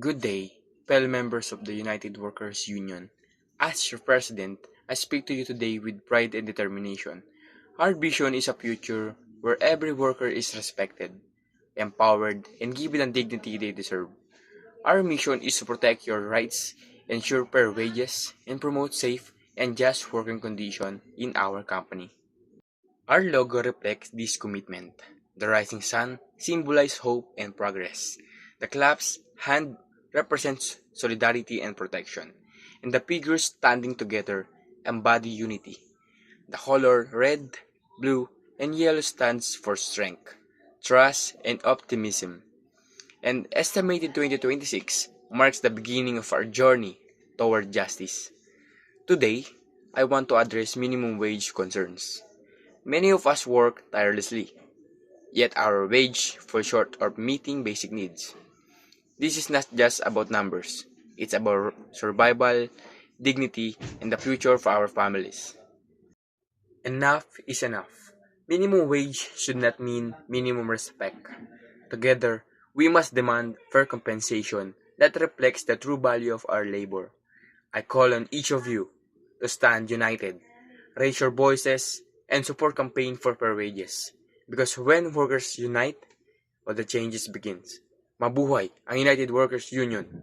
Good day, fellow members of the United Workers Union. As your president, I speak to you today with pride and determination. Our vision is a future where every worker is respected, empowered, and given the dignity they deserve. Our mission is to protect your rights, ensure fair wages, and promote safe and just working conditions in our company. Our logo reflects this commitment. The rising sun symbolizes hope and progress. The clasped hand represents solidarity and protection, and the figures standing together embody unity. The color red, blue, and yellow stands for strength, trust, and optimism. And estimated 2026 marks the beginning of our journey toward justice. Today, I want to address minimum wage concerns. Many of us work tirelessly, yet our wage falls short of meeting basic needs. This is not just about numbers, it's about survival, dignity, and the future of our families. Enough is enough. Minimum wage should not mean minimum respect. Together, we must demand fair compensation that reflects the true value of our labor. I call on each of you to stand united, raise your voices, and support campaign for fair wages. Because when workers unite, all the changes begins. Mabuhay ang United Workers Union!